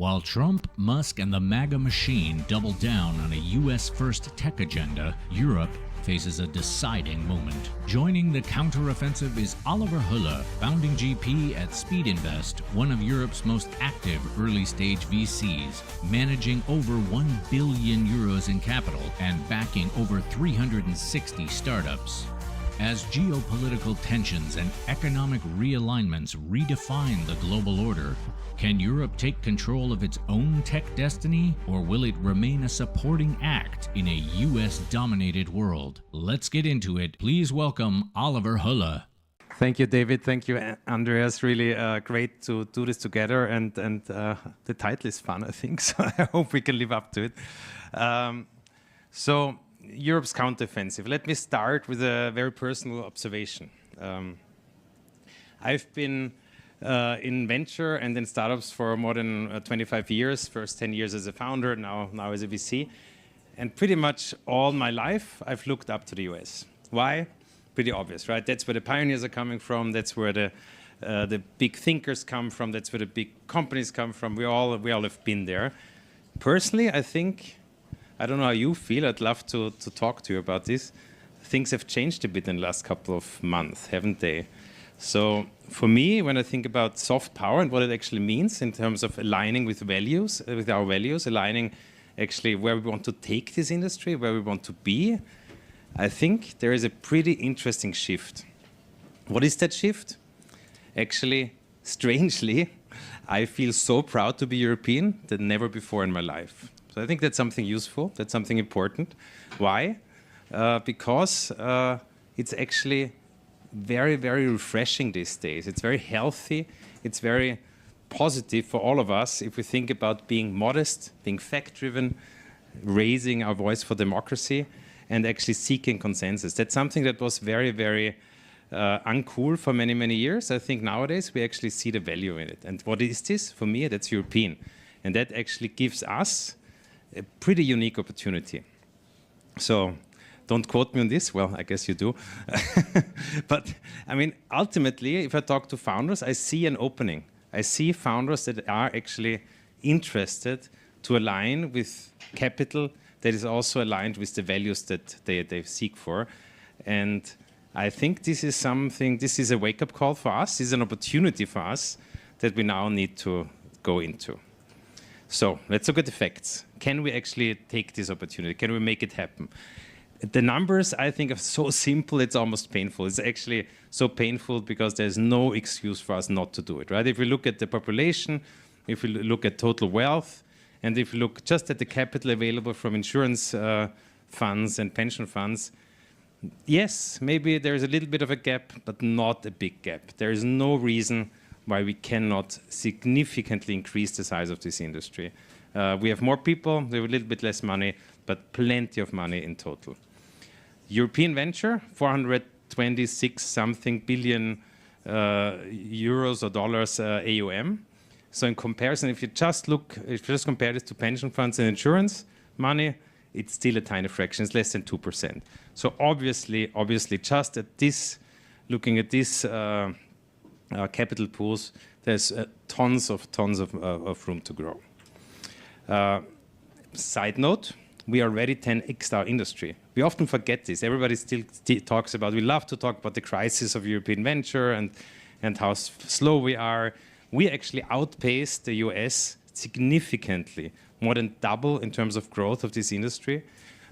While Trump, Musk, and the MAGA machine double down on a US-first tech agenda, Europe faces a deciding moment. Joining the counteroffensive is Oliver Holle, founding GP at Speedinvest, one of Europe's most active early-stage VCs, managing over 1 billion euros in capital and backing over 360 startups. As geopolitical tensions and economic realignments redefine the global order, can Europe take control of its own tech destiny, or will it remain a supporting act in a US-dominated world? Let's get into it. Please welcome Oliver Holle. Thank you, David. Thank you, Andreas. Really great to do this together, and the title is fun, I think, so I hope we can live up to it. So, Europe's counteroffensive. Let me start with a very personal observation. I've been in venture and in startups for more than 25 years, first 10 years as a founder, now as a VC. And pretty much all my life, I've looked up to the US. Why? Pretty obvious, right? That's where the pioneers are coming from. That's where the big thinkers come from. That's where the big companies come from. We all have been there. Personally, I think, I don't know how you feel. I'd love to talk to you about this. Things have changed a bit in the last couple of months, haven't they? So for me, when I think about soft power and what it actually means in terms of aligning with values, with our values, aligning actually where we want to take this industry, where we want to be, I think there is a pretty interesting shift. What is that shift? Actually, strangely, I feel so proud to be European than never before in my life. So I think that's something useful, that's something important. Why? Because it's actually very, very refreshing these days. It's very healthy, it's very positive for all of us if we think about being modest, being fact-driven, raising our voice for democracy, and actually seeking consensus. That's something that was very, very uncool for many, many years. I think nowadays we actually see the value in it. And what is this? For me, that's European. And that actually gives us a pretty unique opportunity. So, don't quote me on this. Well, I guess you do. But, I mean, ultimately, if I talk to founders, I see an opening. I see founders that are actually interested to align with capital that is also aligned with the values that they seek for. And I think this is something, this is a wake-up call for us. This is an opportunity for us that we now need to go into. So, let's look at the facts. Can we actually take this opportunity? Can we make it happen? The numbers, I think, are so simple, it's almost painful. It's actually so painful because there's no excuse for us not to do it, right? If we look at the population, if we look at total wealth, and if we look just at the capital available from insurance funds and pension funds, yes, maybe there's a little bit of a gap, but not a big gap. There is no reason why we cannot significantly increase the size of this industry. We have more people, we have a little bit less money, but plenty of money in total. European venture, 426-something billion euros or dollars AUM. So in comparison, if you just compare this to pension funds and insurance money, it's still a tiny fraction. It's less than 2%. So obviously, just at this, looking at this capital pools, there's tons of room to grow. Side note. We already 10x our industry. We often forget this. Everybody still talks about, we love to talk about the crisis of European venture and how slow we are. We actually outpaced the US significantly, more than double in terms of growth of this industry.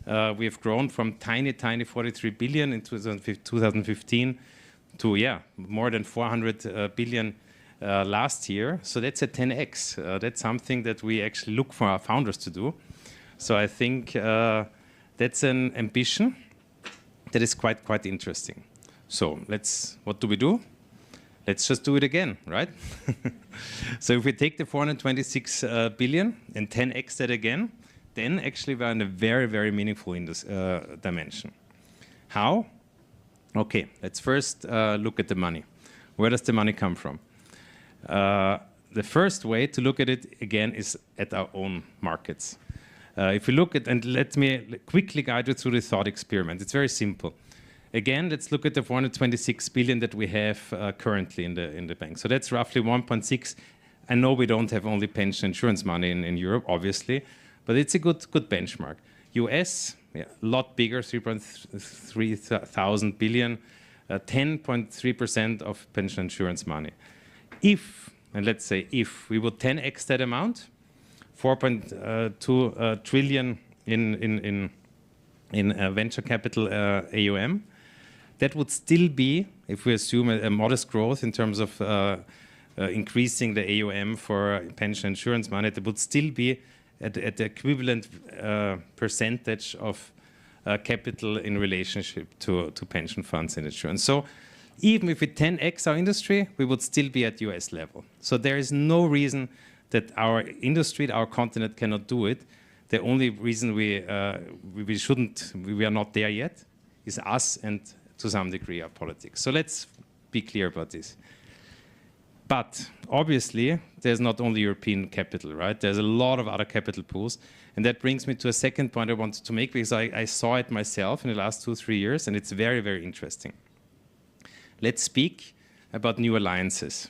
We have grown from tiny 43 billion in 2015 to, more than 400 billion last year. So that's a 10x. That's something that we actually look for our founders to do. So I think that's an ambition that is quite interesting. So what do? Let's just do it again, right? So if we take the 426 billion and 10x that again, then actually we're in a very, very meaningful dimension. How? Okay, let's first look at the money. Where does the money come from? The first way to look at it again is at our own markets. If we look at, and let me quickly guide you through the thought experiment. It's very simple. Again, let's look at the 426 billion that we have currently in the bank. So that's roughly 1.6 I know we don't have only pension insurance money in Europe, obviously, but it's a good benchmark. US, a lot bigger, 3.3 thousand billion, 10.3% of pension insurance money. If, and let's say if, we would 10x that amount, 4.2 trillion in venture capital AUM, that would still be, if we assume a modest growth in terms of increasing the AUM for pension insurance money, that would still be at the equivalent percentage of capital in relationship to pension funds and insurance. So even if we 10x our industry, we would still be at US level. So there is no reason that our industry, our continent cannot do it. The only reason we are not there yet is us and to some degree our politics. So let's be clear about this. But obviously, there's not only European capital, right? There's a lot of other capital pools. And that brings me to a second point I wanted to make, because I saw it myself in the last 2-3 years, and it's very, very interesting. Let's speak about new alliances.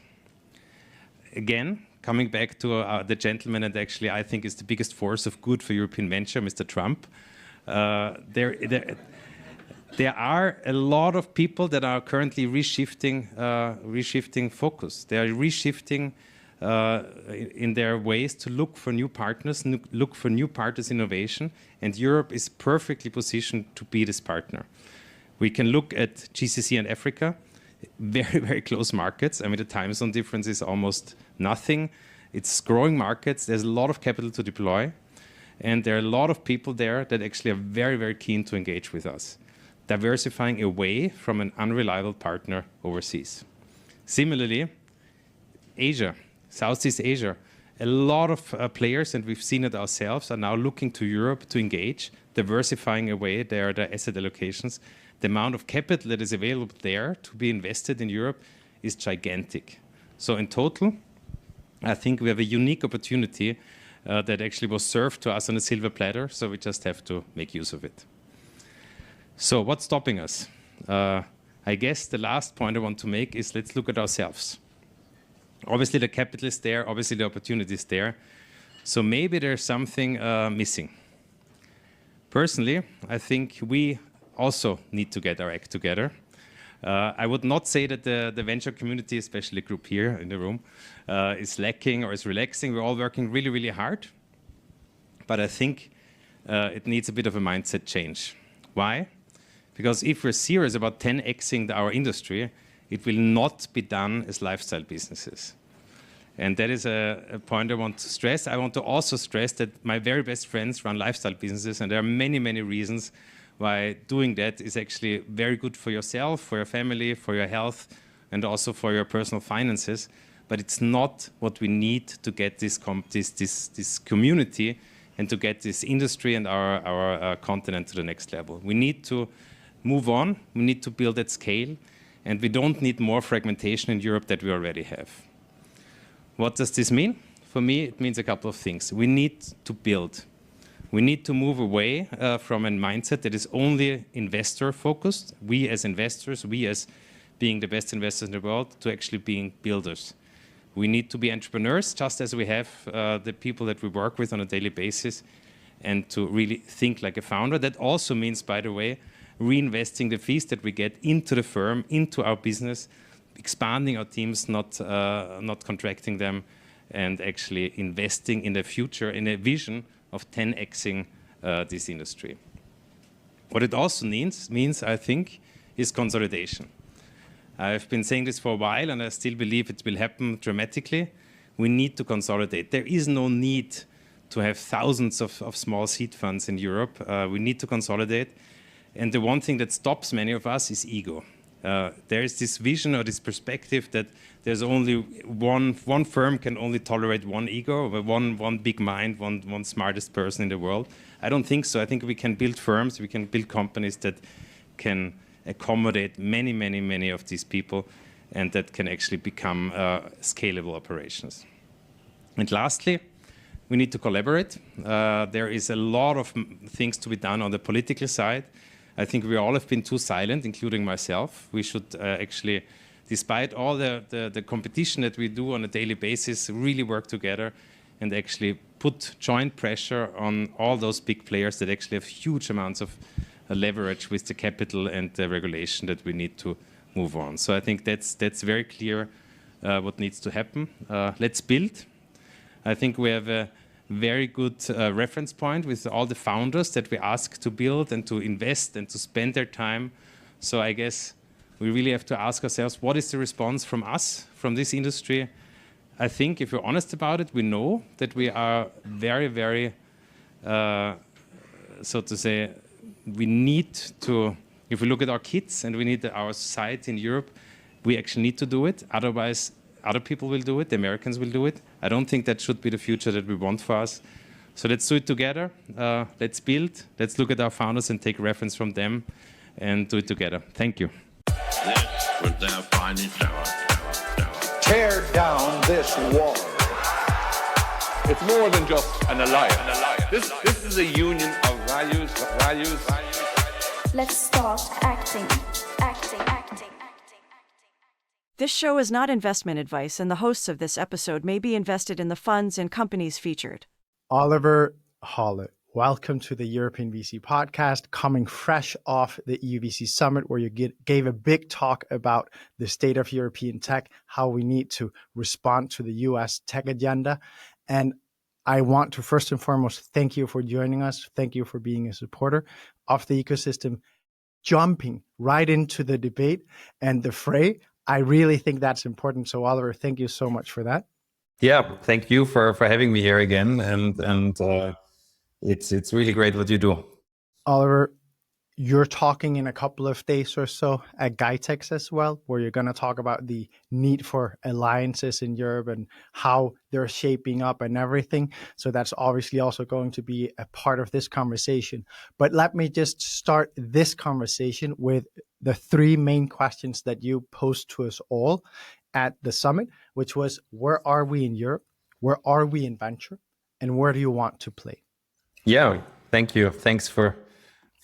Again, coming back to the gentleman, and actually I think is the biggest force of good for European venture, Mr. Trump. There are a lot of people that are currently reshifting focus. They are reshifting in their ways to look for new partners, look for new partners innovation, and Europe is perfectly positioned to be this partner. We can look at GCC and Africa, very, very close markets. I mean, the time zone difference is almost nothing. It's growing markets. There's a lot of capital to deploy, and there are a lot of people there that actually are very, very keen to engage with us, diversifying away from an unreliable partner overseas. Similarly, Asia, Southeast Asia, a lot of players, and we've seen it ourselves, are now looking to Europe to engage, diversifying away their asset allocations. The amount of capital that is available there to be invested in Europe is gigantic. So in total, I think we have a unique opportunity that actually was served to us on a silver platter, so we just have to make use of it. So what's stopping us? I guess the last point I want to make is let's look at ourselves. Obviously the capital is there, obviously the opportunity is there. So maybe there's something missing. Personally, I think we also need to get our act together. I would not say that the venture community, especially the group here in the room, is lacking or is relaxing. We're all working really, really hard. But I think it needs a bit of a mindset change. Why? Because if we're serious about 10xing our industry, it will not be done as lifestyle businesses. And that is a point I want to stress. I want to also stress that my very best friends run lifestyle businesses, and there are many, many reasons why doing that is actually very good for yourself, for your family, for your health, and also for your personal finances. But it's not what we need to get this community and to get this industry and our continent to the next level. We need to move on. We need to build at scale. And we don't need more fragmentation in Europe that we already have. What does this mean? For me, it means a couple of things. We need to build. We need to move away from a mindset that is only investor-focused. We as investors, we as being the best investors in the world, to actually being builders. We need to be entrepreneurs, just as we have the people that we work with on a daily basis, and to really think like a founder. That also means, by the way, reinvesting the fees that we get into the firm, into our business, expanding our teams, not contracting them, and actually investing in the future, in a vision of 10xing this industry. What it also means, I think, is consolidation. I've been saying this for a while, and I still believe it will happen dramatically. We need to consolidate. There is no need to have thousands of small seed funds in Europe. We need to consolidate. And the one thing that stops many of us is ego. There is this vision or this perspective that there's only one firm can only tolerate one ego, one big mind, one smartest person in the world. I don't think so. I think we can build firms, we can build companies that can accommodate many, many, many of these people, and that can actually become scalable operations. And lastly, we need to collaborate. There is a lot of things to be done on the political side. I think we all have been too silent, including myself. We should actually despite all the competition that we do on a daily basis, really work together and actually put joint pressure on all those big players that actually have huge amounts of leverage with the capital and the regulation that we need to move on. So I think that's very clear what needs to happen. Let's build. I think we have a very good reference point with all the founders that we ask to build and to invest and to spend their time. So I guess we really have to ask ourselves, what is the response from us, from this industry? I think if we're honest about it, we know that we are very, very, so to say, we need to, if we look at our kids and we need our society in Europe, we actually need to do it. Otherwise, other people will do it, the Americans will do it. I don't think that should be the future that we want for us. So let's do it together. Let's build. Let's look at our founders and take reference from them and do it together. Thank you. This was their finest hour. Tear down this wall. It's more than just an alliance. This is a union of values. Let's start acting. This show is not investment advice, and the hosts of this episode may be invested in the funds and companies featured. Oliver Holle, welcome to the European VC podcast, coming fresh off the EUVC Summit, where you gave a big talk about the state of European tech, how we need to respond to the US tech agenda. And I want to first and foremost thank you for joining us. Thank you for being a supporter of the ecosystem, jumping right into the debate and the fray. I really think that's important. So Oliver, thank you so much for that. Yeah, thank you for having me here again. And it's really great what you do. Oliver, you're talking in a couple of days or so at GITEX as well, where you're going to talk about the need for alliances in Europe and how they're shaping up and everything. So that's obviously also going to be a part of this conversation. But let me just start this conversation with the three main questions that you posed to us all at the summit, which was, where are we in Europe? Where are we in venture? And where do you want to play? Yeah, thank you. Thanks for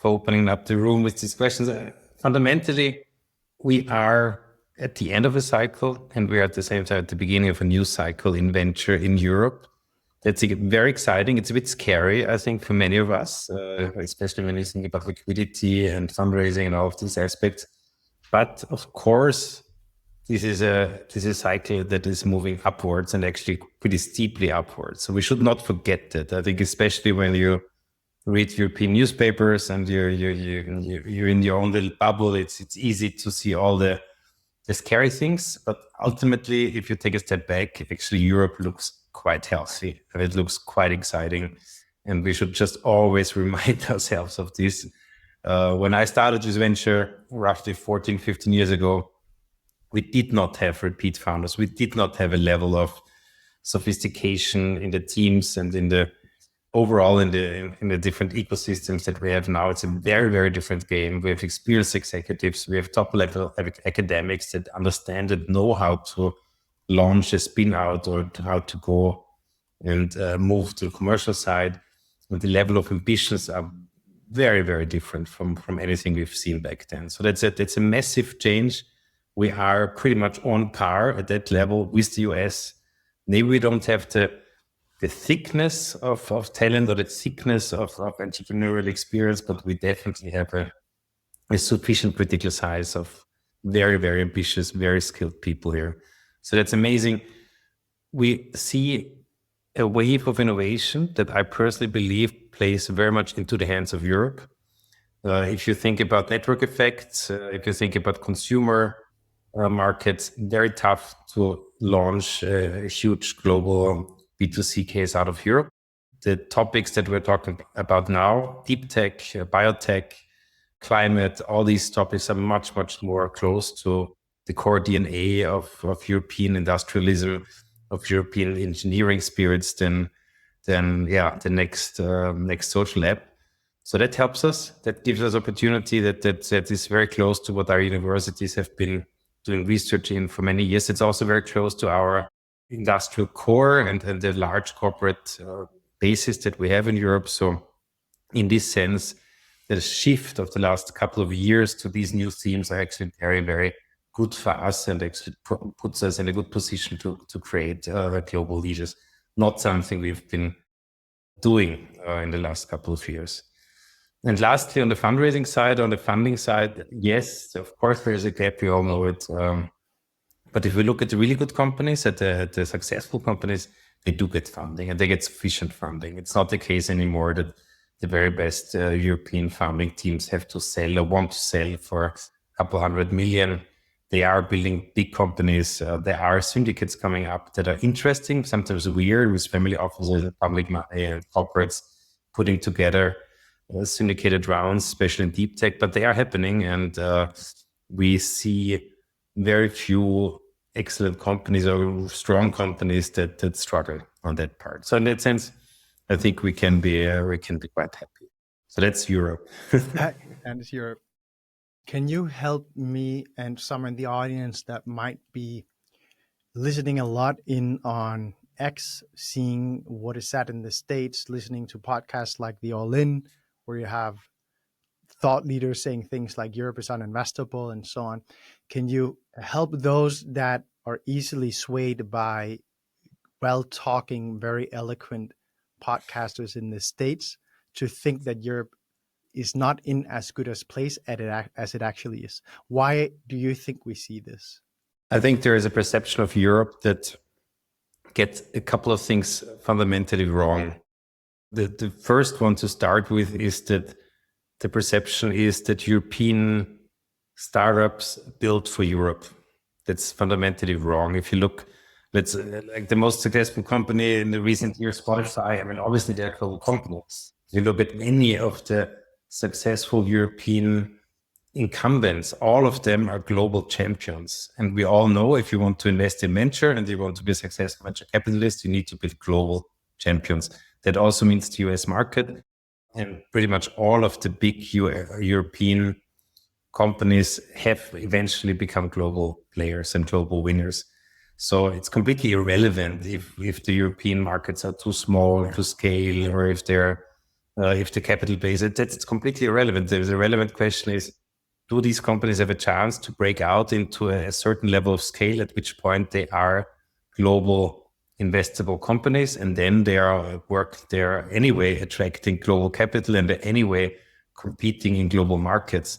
opening up the room with these questions. Fundamentally, we are at the end of a cycle, and we are at the same time at the beginning of a new cycle in venture in Europe. That's very exciting. It's a bit scary, I think, for many of us, especially when you think about liquidity and fundraising and all of these aspects. But of course, this is a cycle that is moving upwards and actually pretty steeply upwards. So we should not forget that. I think especially when you read European newspapers and you're in your own little bubble, it's easy to see all the scary things. But ultimately, if you take a step back, actually Europe looks quite healthy. It looks quite exciting. And we should just always remind ourselves of this. When I started this venture roughly 14, 15 years ago, we did not have repeat founders. We did not have a level of sophistication in the teams and in the overall in the different ecosystems that we have now. It's a very, very different game. We have experienced executives. We have top level academics that understand and know how to launch a spin out or how to go and move to the commercial side. And the level of ambitions are very, very different from anything we've seen back then. So that's a massive change. We are pretty much on par at that level with the US. Maybe we don't have the thickness of talent or the thickness of entrepreneurial experience, but we definitely have a sufficient critical size of very, very ambitious, very skilled people here. So that's amazing. We see a wave of innovation that I personally believe plays very much into the hands of Europe. If you think about network effects, if you think about consumer markets, very tough to launch a huge global B2C case out of Europe. The topics that we're talking about now, deep tech, biotech, climate, all these topics are much, much more close to the core DNA of European industrialism, of European engineering spirits than the next social app. So that helps us. That gives us opportunity that is very close to what our universities have been doing research in for many years. It's also very close to our industrial core and the large corporate basis that we have in Europe. So in this sense, the shift of the last couple of years to these new themes are actually very, very good for us and actually puts us in a good position to create global leaders. Not something we've been doing in the last couple of years. And lastly, on the fundraising side, on the funding side, yes, of course, there's a gap. We all know it. But if we look at the really good companies, at the successful companies, they do get funding and they get sufficient funding. It's not the case anymore that the very best European founding teams have to sell or want to sell for a couple $100 million. They are building big companies. There are syndicates coming up that are interesting, sometimes weird, with family offices and public money and corporates putting together syndicated rounds, especially in deep tech, but they are happening. And we see very few excellent companies or strong companies that struggle on that part. So in that sense, I think we can be quite happy. So that's Europe. And it's Europe. Can you help me and some in the audience that might be listening a lot in on X, seeing what is said in the States, listening to podcasts like the All In, where you have thought leaders saying things like Europe is uninvestable and so on. Can you help those that are easily swayed by well-talking, very eloquent podcasters in the States to think that Europe is not in as good a place as it actually is? Why do you think we see this? I think there is a perception of Europe that gets a couple of things fundamentally wrong. The first one to start with is that the perception is that European startups built for Europe. That's fundamentally wrong. If you look, let's like the most successful company in the recent years, Spotify. I mean, obviously they're global companies. If you look at many of the successful European incumbents, all of them are global champions. And we all know if you want to invest in venture and you want to be a successful venture capitalist, you need to build global champions. That also means the US market. And pretty much all of the big European companies have eventually become global players and global winners. So it's completely irrelevant if the European markets are too small to scale, or if the capital base, that's completely irrelevant. The relevant question is, do these companies have a chance to break out into a certain level of scale, at which point they are global investable companies, and then they're anyway attracting global capital and they're anyway competing in global markets.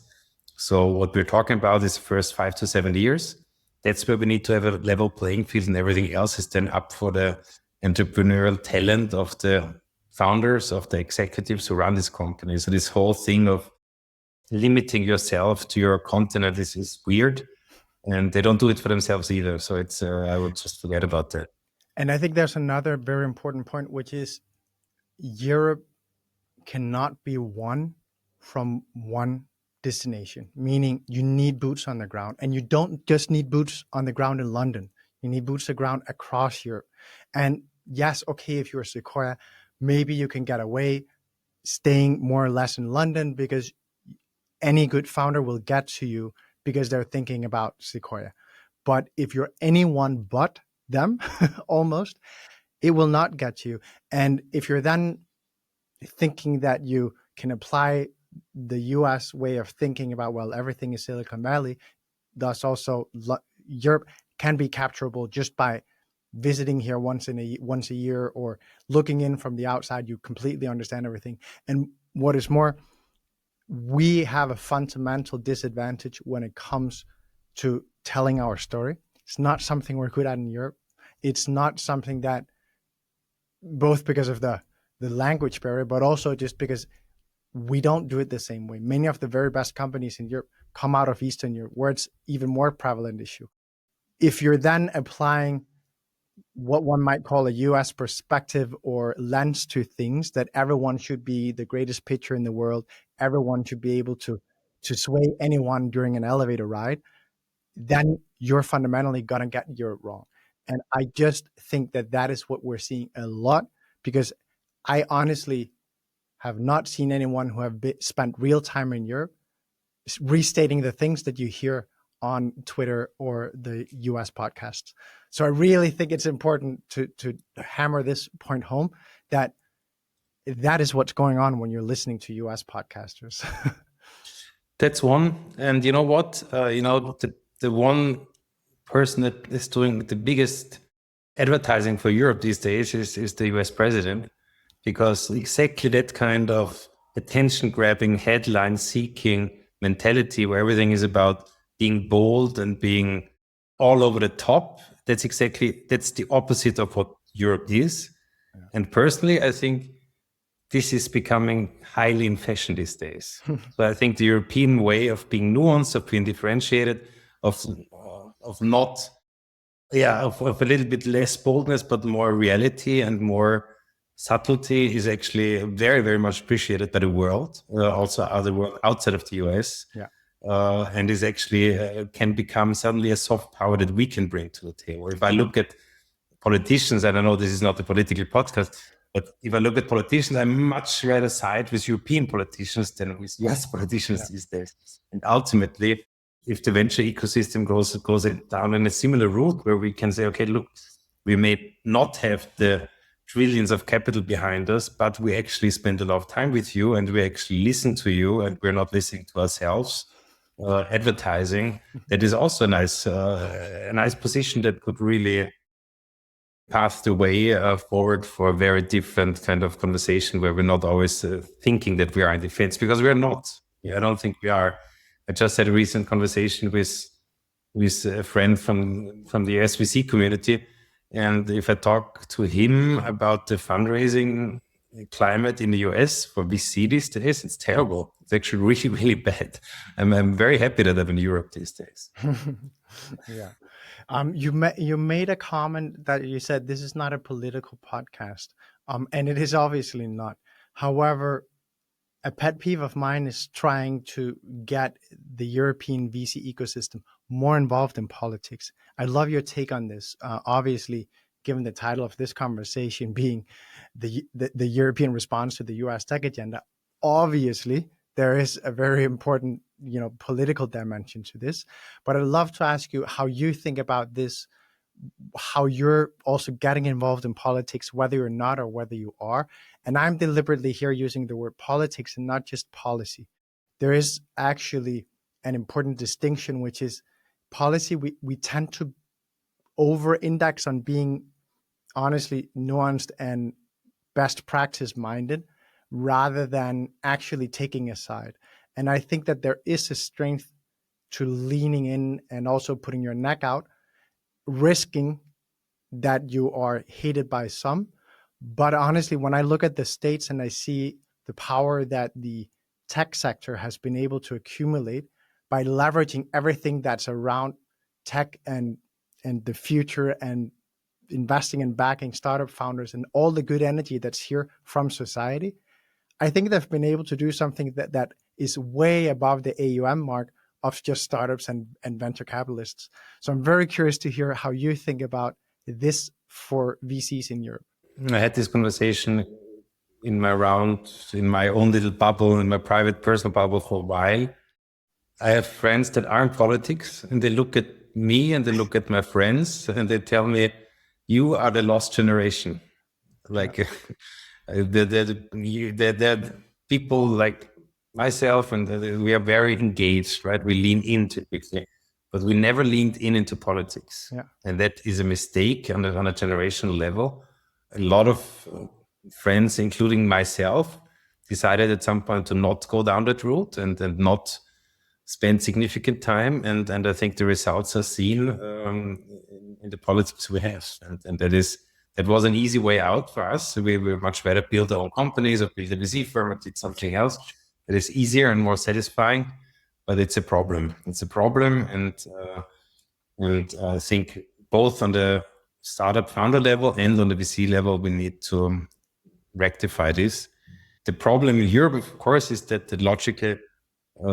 So what we're talking about is the first 5 to 7 years. That's where we need to have a level playing field, and everything else is then up for the entrepreneurial talent of the founders, of the executives who run this company. So this whole thing of limiting yourself to your continent is weird, and they don't do it for themselves either. So it's I would just forget about that. And I think there's another very important point, which is Europe cannot be won from one destination, meaning you need boots on the ground. And you don't just need boots on the ground in London. You need boots on the ground across Europe. And yes, okay, if you're Sequoia, maybe you can get away staying more or less in London because any good founder will get to you because they're thinking about Sequoia. But if you're anyone but them, almost, it will not get you. And if you're then thinking that you can apply the US way of thinking about, well, everything is Silicon Valley, thus also Europe can be capturable just by visiting here once a year or looking in from the outside. You completely understand everything. And what is more, we have a fundamental disadvantage when it comes to telling our story. It's not something we're good at in Europe. It's not something that, both because of the language barrier, but also just because we don't do it the same way. Many of the very best companies in Europe come out of Eastern Europe, where it's even more prevalent issue. If you're then applying what one might call a US perspective or lens to things, that everyone should be the greatest pitcher in the world, everyone should be able to sway anyone during an elevator ride, then you're fundamentally going to get Europe wrong. And I just think that is what we're seeing a lot, because I honestly have not seen anyone who have spent real time in Europe restating the things that you hear on Twitter or the US podcasts. So I really think it's important to hammer this point home, that is what's going on when you're listening to US podcasters. That's one. And you know what? the one person that is doing the biggest advertising for Europe these days is the US president, because exactly that kind of attention-grabbing, headline-seeking mentality where everything is about being bold and being all over the top, that's the opposite of what Europe is. Yeah. And personally, I think this is becoming highly in fashion these days. So I think the European way of being nuanced, of being differentiated, of a little bit less boldness, but more reality and more subtlety is actually very, very much appreciated by the world, also other world outside of the US. Yeah. And is actually can become suddenly a soft power that we can bring to the table. If I look at politicians, and I know this is not a political podcast, but if I look at politicians, I much rather side with European politicians than with US politicians these days. And ultimately, if the venture ecosystem goes down in a similar route where we can say, okay, look, we may not have the trillions of capital behind us, but we actually spend a lot of time with you and we actually listen to you and we're not listening to ourselves. Advertising, that is also a nice position that could really path the way forward for a very different kind of conversation where we're not always thinking that we are in defense, because we are not. I don't think we are. I just had a recent conversation with a friend from the SVC community, and if I talk to him about the fundraising climate in the US for VC these days, it's terrible. It's actually really, really bad. I'm very happy that I'm in Europe these days. Yeah. You made a comment that you said this is not a political podcast, and it is obviously not. However, a pet peeve of mine is trying to get the European VC ecosystem more involved in politics. I love your take on this. Obviously, given the title of this conversation being the European response to the US tech agenda, obviously there is a very important, political dimension to this. But I'd love to ask you how you think about this, how you're also getting involved in politics, whether you're not or whether you are. And I'm deliberately here using the word politics and not just policy. There is actually an important distinction, which is policy. We tend to over-index on being honestly nuanced and best practice minded rather than actually taking a side. And I think that there is a strength to leaning in and also putting your neck out, risking that you are hated by some. But honestly, when I look at the States and I see the power that the tech sector has been able to accumulate by leveraging everything that's around tech and the future and investing and backing startup founders and all the good energy that's here from society, I think they've been able to do something that is way above the AUM mark of just startups and venture capitalists. So I'm very curious to hear how you think about this for VCs in Europe. I had this conversation in my own little bubble, in my private personal bubble for a while. I have friends that aren't politics, and they look at me and they look at my friends and they tell me, you are the lost generation. Like they're people like myself, and we are very engaged, right? We lean in typically, but we never leaned into politics. Yeah. And that is a mistake on a generational level. A lot of friends, including myself, decided at some point to not go down that route and not spend significant time. And I think the results are seen in the politics we have. And that was an easy way out for us. We were much better build our own companies or build a VC firm or did something else. It is easier and more satisfying, but it's a problem. It's a problem. And I think both on the startup founder level and on the VC level, we need to rectify this. The problem in Europe, of course, is that the logical,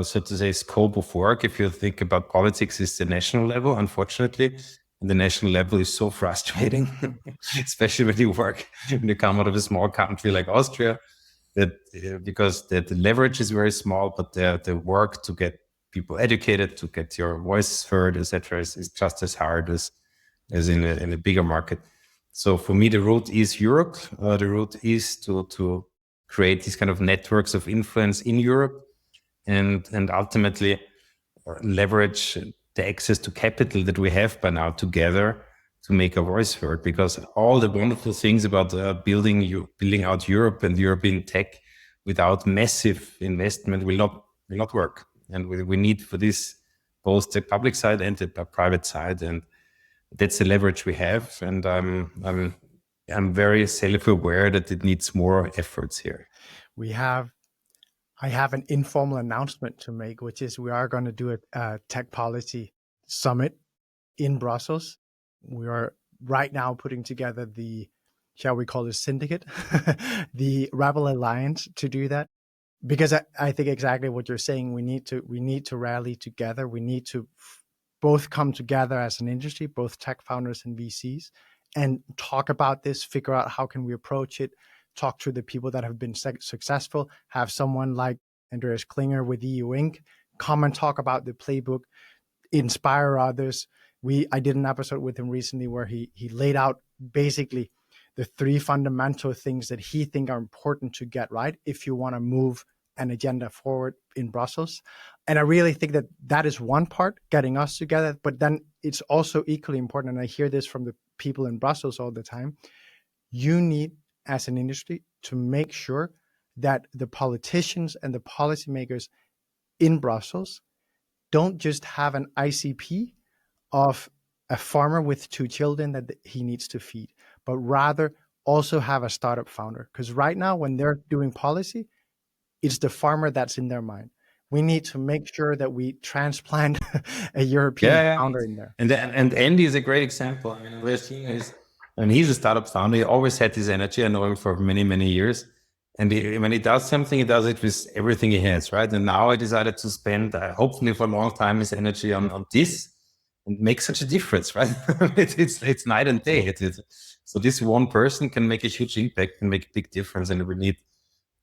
so to say, scope of work, if you think about politics, is the national level, unfortunately. And the national level is so frustrating, especially when you come out of a small country like Austria, that because the leverage is very small, but the work to get people educated, to get your voice heard, etc., is just as hard as in a bigger market. So for me, the route is Europe. The route is to create these kind of networks of influence in Europe, and ultimately leverage the access to capital that we have by now together to make our voice heard, because all the wonderful things about building out Europe and European tech without massive investment will not work. And we need for this both the public side and the private side, and that's the leverage we have. And I'm very self-aware that it needs more efforts here. I have an informal announcement to make, which is we are going to do a tech policy summit in Brussels. We are right now putting together shall we call it syndicate, the Rebel Alliance to do that. Because I think exactly what you're saying, we need to rally together. We need to both come together as an industry, both tech founders and VCs, and talk about this, figure out how can we approach it, talk to the people that have been successful, have someone like Andreas Klinger with EU Inc. come and talk about the playbook, inspire others. I did an episode with him recently where he laid out basically the 3 fundamental things that he think are important to get right if you want to move an agenda forward in Brussels. And I really think that is one part, getting us together, but then it's also equally important, and I hear this from the people in Brussels all the time, you need, as an industry, to make sure that the politicians and the policymakers in Brussels don't just have an ICP of a farmer with 2 children that he needs to feed, but rather also have a startup founder. Because right now, when they're doing policy, it's the farmer that's in their mind. We need to make sure that we transplant a European founder in there. And Andy is a great example. I mean, he's a startup founder. He always had this energy. I know him for many, many years. And when he does something, he does it with everything he has, right? And now I decided to spend, hopefully for a long time, his energy on this and make such a difference, right? it's night and day. So this one person can make a huge impact and make a big difference. And we need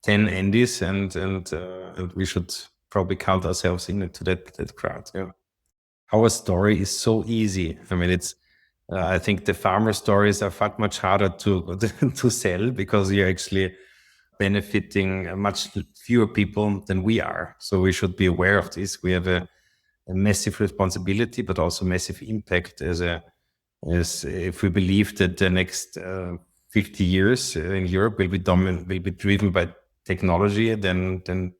10 Andys, and we should probably count ourselves into that crowd. Yeah. Our story is so easy. I mean, I think the farmer stories are far much harder to sell, because you're actually benefiting much fewer people than we are. So we should be aware of this. We have a massive responsibility, but also massive impact as if we believe that the next 50 years in Europe will be driven by technology, then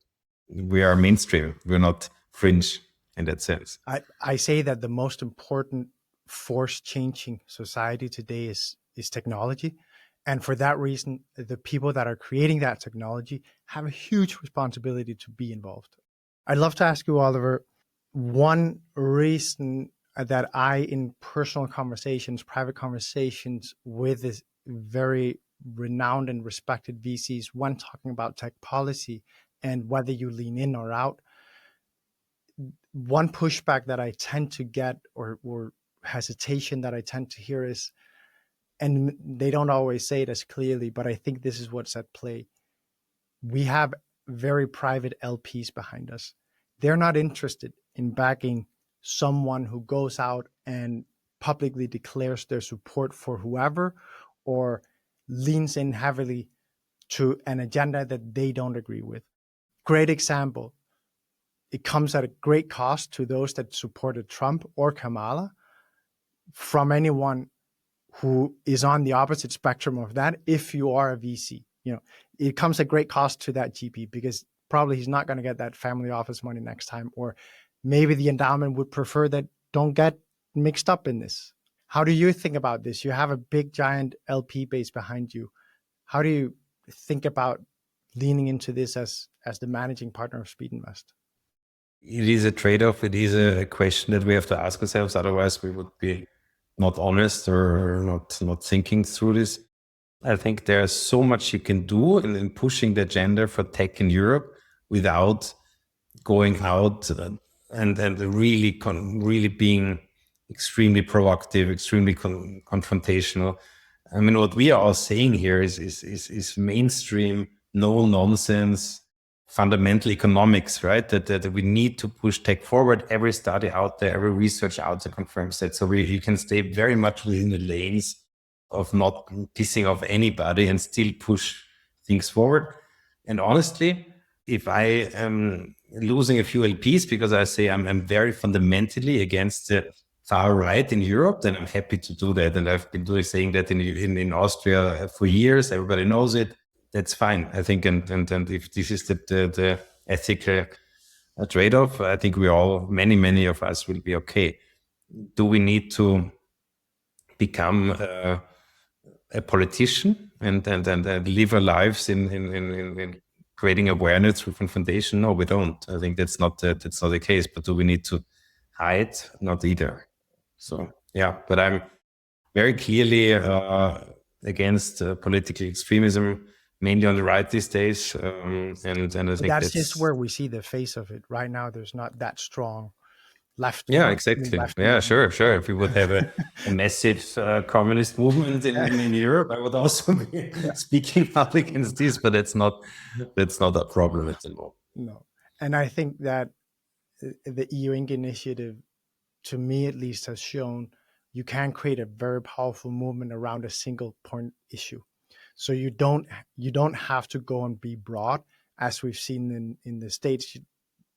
we are mainstream. We're not fringe in that sense. I say that the most important force changing society today is technology. And for that reason, the people that are creating that technology have a huge responsibility to be involved. I'd love to ask you, Oliver, one reason that I, in personal conversations, private conversations with this very renowned and respected VCs, when talking about tech policy and whether you lean in or out, one pushback that I tend to get, or hesitation that I tend to hear is, and they don't always say it as clearly, but I think this is what's at play. We have very private LPs behind us. They're not interested in backing someone who goes out and publicly declares their support for whoever, or leans in heavily to an agenda that they don't agree with. Great example. It comes at a great cost to those that supported Trump or Kamala from anyone who is on the opposite spectrum of that. If you are a VC, it comes at great cost to that GP, because probably he's not going to get that family office money next time, or maybe the endowment would prefer that don't get mixed up in this. How do you think about this? You have a big giant LP base behind you. How do you think about leaning into this as the managing partner of Speedinvest? It is a trade-off. It is a question that we have to ask ourselves. Otherwise, we would be not honest or not thinking through this. I think there's so much you can do in pushing the agenda for tech in Europe without going out and really being extremely proactive, extremely confrontational. I mean, what we are all saying here is mainstream, no nonsense, fundamental economics, right? That we need to push tech forward. Every study out there, every research out there confirms that. So you can stay very much within the lanes of not pissing off anybody and still push things forward. And honestly, if I am losing a few LPs because I say I'm very fundamentally against the far right in Europe, then I'm happy to do that. And I've been saying that in Austria for years. Everybody knows it. That's fine, I think. And if this is the ethical trade-off, I think many of us will be okay. Do we need to become a politician and live our lives in creating awareness through foundation? No, we don't. I think that's not the case. But do we need to hide? Not either. So yeah, but I'm very clearly against political extremism, mainly on the right these days. And I think that's just where we see the face of it right now. There's not that strong left. Yeah, exactly. Yeah, sure. If we would have a massive communist movement in Europe, I would also be speaking out against this. But that's not a problem at all. No, and I think that the EU Inc. initiative, to me at least, has shown you can create a very powerful movement around a single point issue. So you don't have to go and be broad, as we've seen in the States.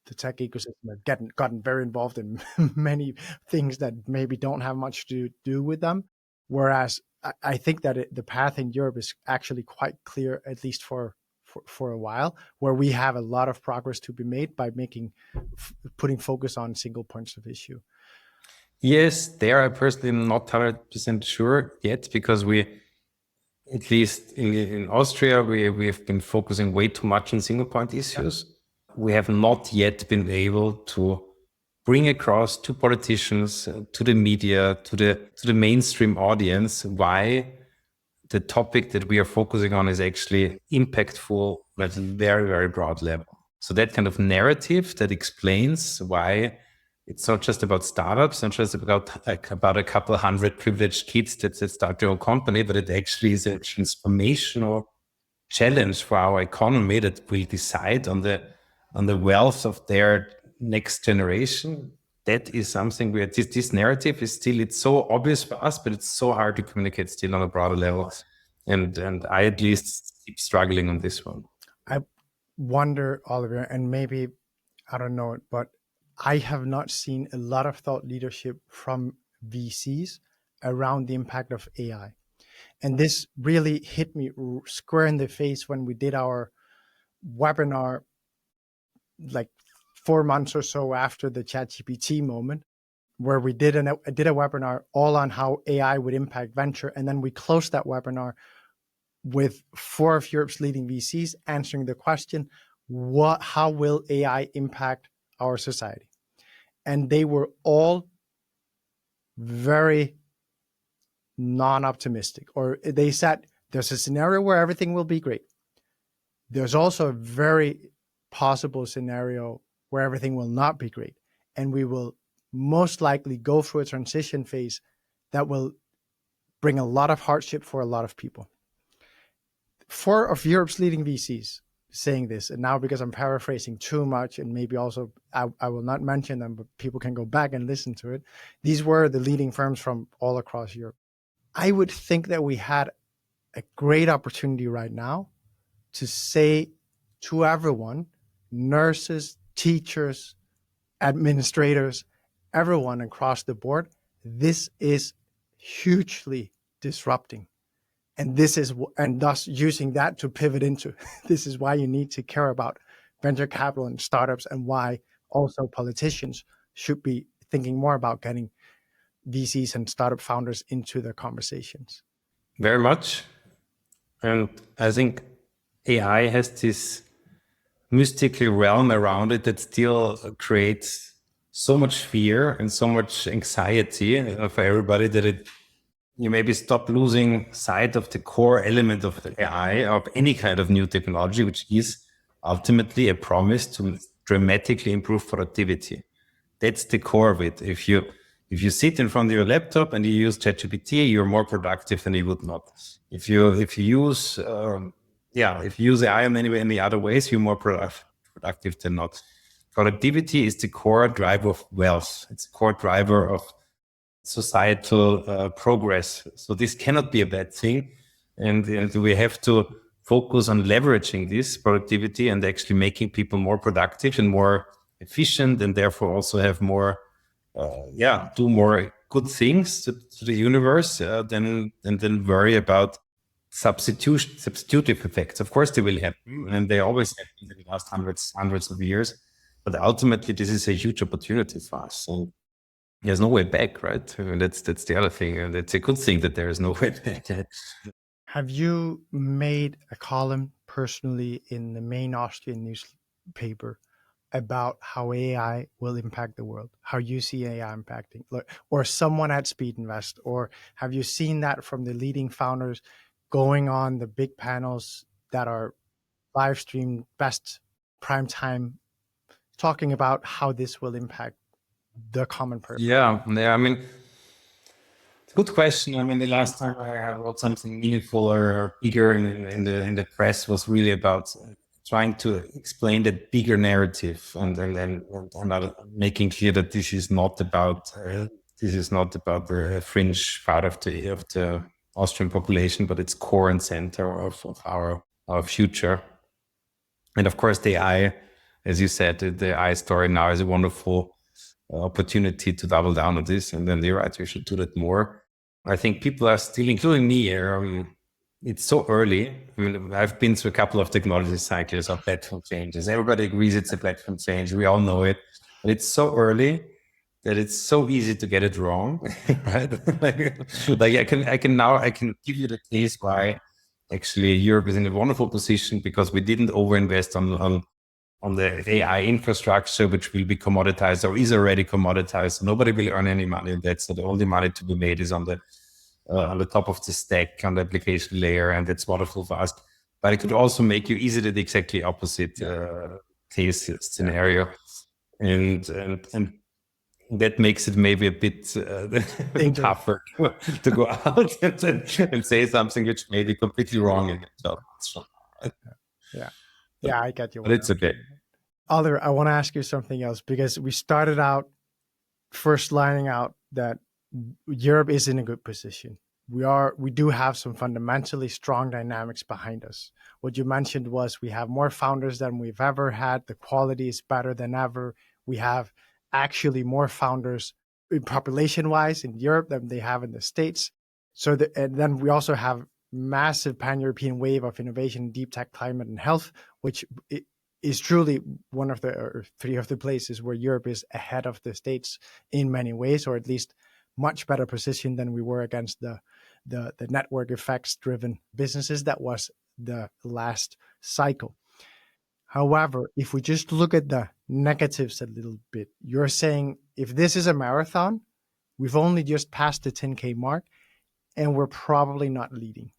The tech ecosystem have gotten very involved in many things that maybe don't have much to do with them. Whereas I think that the path in Europe is actually quite clear, at least for a while, where we have a lot of progress to be made by putting focus on single points of issue. Yes, there I personally am not 100% sure yet, because we, at least in Austria, we have been focusing way too much on single point issues. Yeah. We have not yet been able to bring across to politicians, to the media, to the mainstream audience, why the topic that we are focusing on is actually impactful at a very, very broad level. So that kind of narrative that explains why it's not just about startups, not just about a couple hundred privileged kids that start their own company, but it actually is a transformational challenge for our economy that will decide on the wealth of their next generation. That is something where this narrative is still, it's so obvious for us, but it's so hard to communicate still on a broader level. And I at least keep struggling on this one. I wonder, Oliver, and maybe, I don't know, but I have not seen a lot of thought leadership from VCs around the impact of AI. And this really hit me square in the face when we did our webinar, like 4 months or so after the ChatGPT moment, where we did a webinar all on how AI would impact venture. And then we closed that webinar with 4 of Europe's leading VCs answering the question, how will AI impact our society? And they were all very non-optimistic, or they said there's a scenario where everything will be great. There's also a very possible scenario where everything will not be great, and we will most likely go through a transition phase that will bring a lot of hardship for a lot of people. 4 of Europe's leading VCs saying this, and now because I'm paraphrasing too much, and maybe also I will not mention them, but people can go back and listen to it. These were the leading firms from all across Europe. I would think that we had a great opportunity right now to say to everyone, nurses, teachers, administrators, everyone across the board, this is hugely disrupting. And thus using that to pivot into, this is why you need to care about venture capital and startups, and why also politicians should be thinking more about getting VCs and startup founders into their conversations. Very much. And I think AI has this mystical realm around it that still creates so much fear and so much anxiety for everybody that you maybe stop losing sight of the core element of the AI, of any kind of new technology, which is ultimately a promise to dramatically improve productivity. That's the core of it. If you sit in front of your laptop and you use ChatGPT, you're more productive than you would not. If you use AI in any other ways, you're more productive than not. Productivity is the core driver of wealth. It's the core driver of societal progress. So this cannot be a bad thing. And we have to focus on leveraging this productivity and actually making people more productive and more efficient, and therefore also have more, do more good things to the universe, than worry about substitutive effects. Of course, they will happen, and they always happen in the last hundreds of years. But ultimately, this is a huge opportunity for us. And there's no way back, right? I mean, that's the other thing, and it's a good thing that there is no way back. Have you made a column personally in the main Austrian newspaper about how AI will impact the world, how you see AI impacting, or someone at Speedinvest, or have you seen that from the leading founders going on the big panels that are live streamed, best prime time, talking about how this will impact the common person? Yeah. I mean, it's a good question. I mean, the last time I wrote something meaningful or bigger in the press was really about trying to explain the bigger narrative and making clear that this is not about the fringe part of the Austrian population, but it's core and center of our future. And of course, the AI, as you said, the AI story now is a wonderful opportunity to double down on this. And then you're right, we should do that more. I think people are still, including me here, it's so early. I mean, I've been through a couple of technology cycles of platform changes. Everybody agrees it's a platform change. We all know it. But it's so early that it's so easy to get it wrong, right? I can give you the case why actually Europe is in a wonderful position, because we didn't overinvest on the AI infrastructure, which will be commoditized or is already commoditized. Nobody will earn any money on that. So the only money to be made is on the top of the stack, on the application layer, and it's wonderful for us. But it could also make you easily the exactly opposite case scenario, and that makes it maybe a bit tougher to go out and say something which may be completely wrong in itself. Yeah, I get you. But it's okay. Oliver, I want to ask you something else, because we started out first lining out that Europe is in a good position. We do have some fundamentally strong dynamics behind us. What you mentioned was we have more founders than we've ever had. The quality is better than ever. We have actually more founders population-wise in Europe than they have in the States. And then we also have massive pan-European wave of innovation in deep tech, climate, and health, which is truly one of or three of the places where Europe is ahead of the States in many ways, or at least much better position than we were against the network effects driven businesses that was the last cycle. However, if we just look at the negatives a little bit, you're saying if this is a marathon, we've only just passed the 10K mark and we're probably not leading.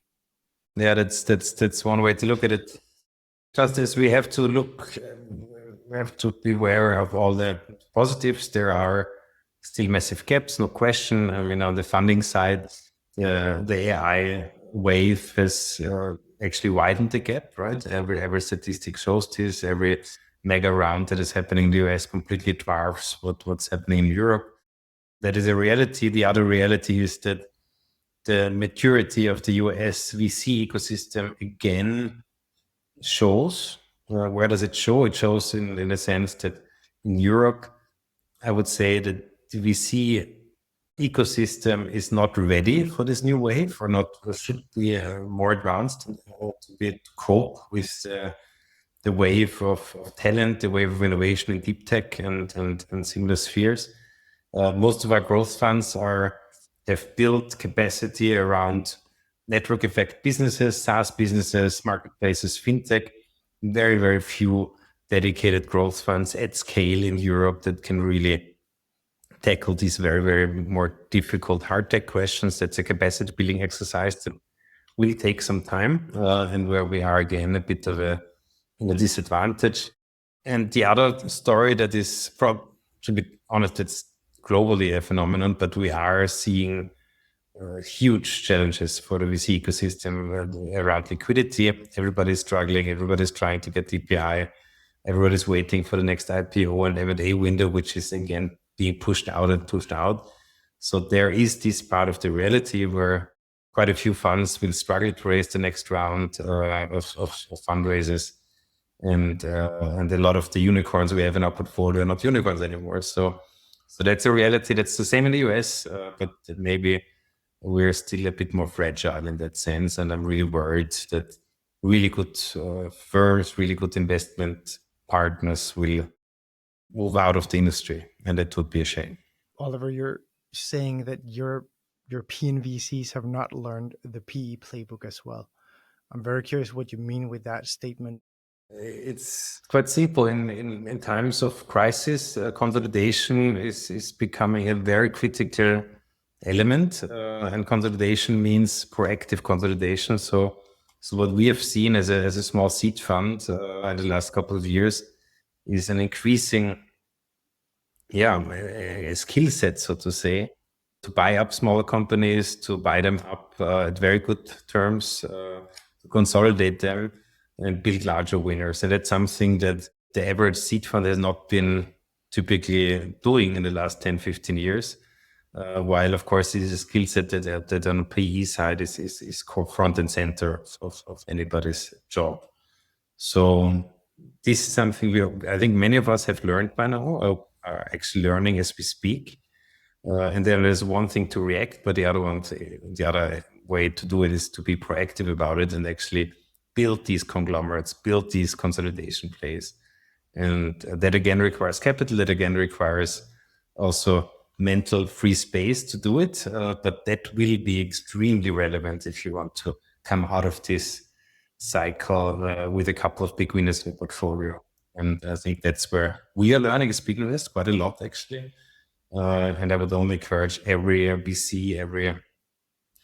Yeah, that's one way to look at it. Just as we have to be aware of all the positives. There are still massive gaps, no question. I mean, on the funding side, the AI wave has actually widened the gap, right? Every statistic shows this. Every mega round that is happening in the US completely dwarfs what's happening in Europe. That is a reality. The other reality is that the maturity of the US VC ecosystem again shows. Where does it show? It shows in the sense that in Europe, I would say that the VC ecosystem is not ready for this new wave, or not should be more advanced to cope with the wave of talent, the wave of innovation in deep tech and similar spheres. Most of our growth funds have built capacity around network effect businesses, SaaS businesses, marketplaces, fintech. Very, very few dedicated growth funds at scale in Europe that can really tackle these very, very more difficult hard tech questions. That's a capacity building exercise that will take some time, and where we are again a bit of a disadvantage. And the other story that is, to be honest, it's globally a phenomenon, but we are seeing huge challenges for the VC ecosystem around liquidity. Everybody's struggling. Everybody's trying to get DPI. Everybody's waiting for the next IPO and M&A window, which is again being pushed out. So there is this part of the reality where quite a few funds will struggle to raise the next round of fundraisers. And a lot of the unicorns we have in our portfolio are not unicorns anymore. So that's a reality. That's the same in the US, but maybe we're still a bit more fragile in that sense. And I'm really worried that really good firms, really good investment partners will move out of the industry. And that would be a shame. Oliver, you're saying that European VCs have not learned the PE playbook as well. I'm very curious what you mean with that statement. It's quite simple. In times of crisis, consolidation is becoming a very critical element, and consolidation means proactive consolidation. So what we have seen as a small seed fund in the last couple of years is an increasing, a skill set, so to say, to buy up smaller companies, to buy them up at very good terms, to consolidate them and build larger winners. And that's something that the average seed fund has not been typically doing in the last 10, 15 years. While, of course, it is a skill set that on the PE side is front and center of anybody's job. So this is something I think many of us have learned by now, or are actually learning as we speak. And then there's one thing to react, but the other way to do it is to be proactive about it and actually build these conglomerates, build these consolidation plays. And that again requires capital, that again requires also mental free space to do it. But that will be extremely relevant if you want to come out of this cycle with a couple of big winners in the portfolio. And I think that's where we are learning as Speedinvest quite a lot, actually. And I would only encourage every VC,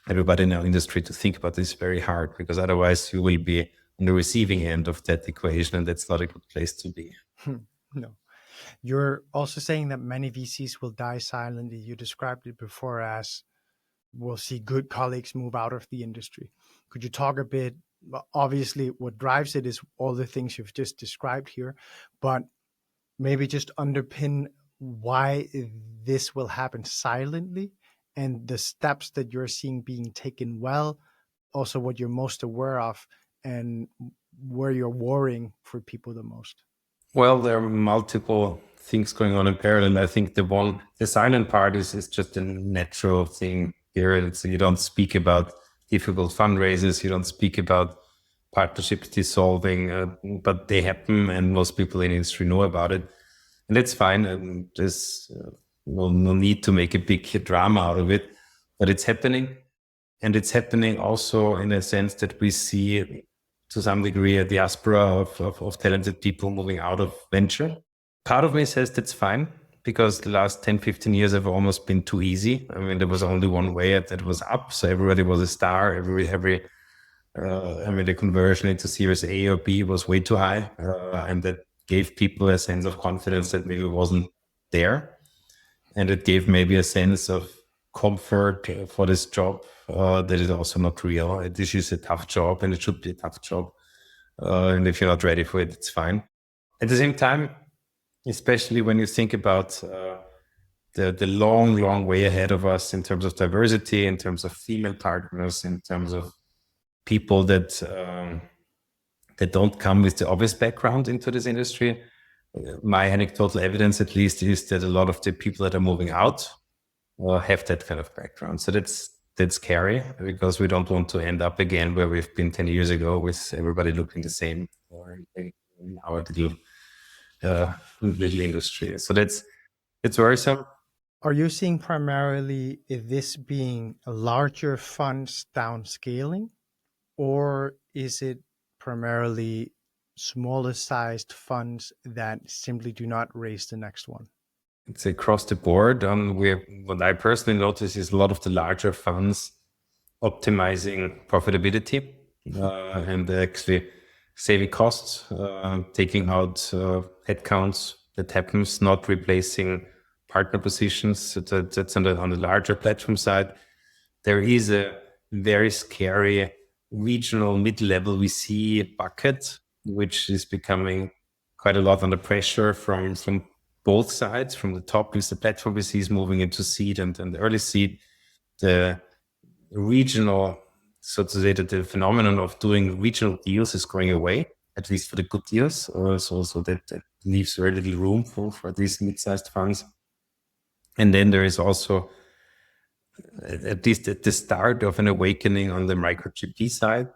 everybody in our industry to think about this very hard, because otherwise you will be on the receiving end of that equation, and that's not a good place to be. No. You're also saying that many VCs will die silently. You described it before as we'll see good colleagues move out of the industry. Could you talk a bit? Obviously, what drives it is all the things you've just described here, but maybe just underpin why this will happen silently and the steps that you're seeing being taken well, also what you're most aware of and where you're worrying for people the most. Well, there are multiple things going on in parallel. I think the silent part is just a natural thing here. You don't speak about difficult fundraisers, you don't speak about partnerships dissolving, but they happen and most people in the industry know about it. And that's fine. And there's no need to make a big drama out of it, but it's happening. And it's happening also in a sense that we see to some degree a diaspora of talented people moving out of venture. Part of me says that's fine, because the last 10, 15 years have almost been too easy. I mean, there was only one way that was up. So everybody was a star. The conversion into Series A or B was way too high. And that gave people a sense of confidence that maybe wasn't there. And it gave maybe a sense of comfort for this job that is also not real. This is a tough job and it should be a tough job. And if you're not ready for it, it's fine. At the same time, especially when you think about the long way ahead of us in terms of diversity, in terms of female partners, in terms of people that don't come with the obvious background into this industry. My anecdotal evidence, at least, is that a lot of the people that are moving out have that kind of background. So that's scary, because we don't want to end up again where we've been 10 years ago with everybody looking the same in our little industry. So it's worrisome. Are you seeing primarily this being larger funds downscaling, or is it primarily smaller sized funds that simply do not raise the next one? It's across the board. What I personally notice is a lot of the larger funds optimizing profitability and actually saving costs, taking out headcounts. That happens, not replacing partner positions. That's on the larger platform side. There is a very scary regional mid-level VC bucket, which is becoming quite a lot under pressure from both sides. From the top is the platform VCs moving into seed and early seed. The regional, so to say, that the phenomenon of doing regional deals is going away, at least for the good deals. So that leaves very little room for these mid-sized funds. And then there is also, at least at the start of an awakening on the micro GP side,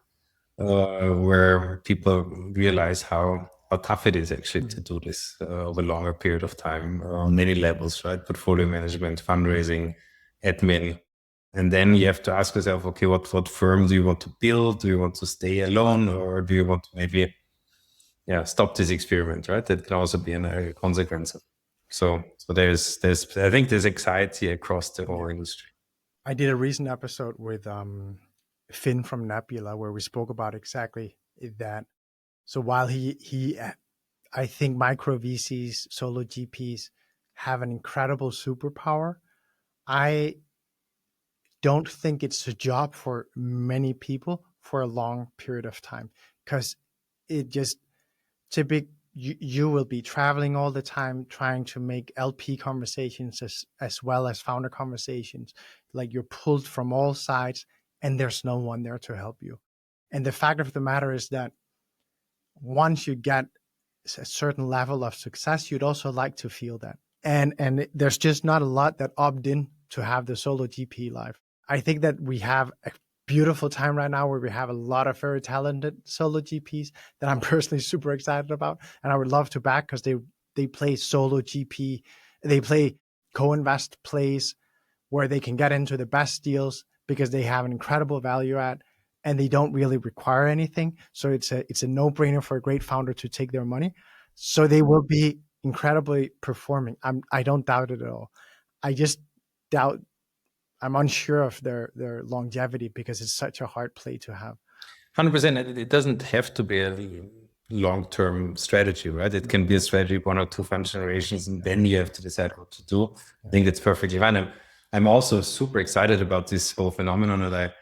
where people realize how tough it is actually to do this over a longer period of time on many levels, right? Portfolio management, fundraising, admin. And then you have to ask yourself, okay, what firm do you want to build? Do you want to stay alone, or do you want to maybe stop this experiment, right? That can also be a consequence. So there's I think there's anxiety across the whole industry. I did a recent episode with Finn from Nebula where we spoke about exactly that. So while I think micro VCs, solo GPs have an incredible superpower, I don't think it's a job for many people for a long period of time, because it just you will be traveling all the time trying to make LP conversations as well as founder conversations. Like, you're pulled from all sides and there's no one there to help you. And the fact of the matter is that once you get a certain level of success, you'd also like to feel that. And there's just not a lot that opt in to have the solo GP life. I think that we have a beautiful time right now where we have a lot of very talented solo GPs that I'm personally super excited about. And I would love to back, because they play solo GP, they play co-invest plays where they can get into the best deals because they have an incredible value add and they don't really require anything. So it's a no-brainer for a great founder to take their money. So they will be incredibly performing. I don't doubt it at all. I just doubt, I'm unsure of their longevity because it's such a hard play to have. 100%. It doesn't have to be a long-term strategy, right? It can be a strategy, 1 or 2 fund generations, and then you have to decide what to do. I think that's perfectly fine. I'm also super excited about this whole phenomenon that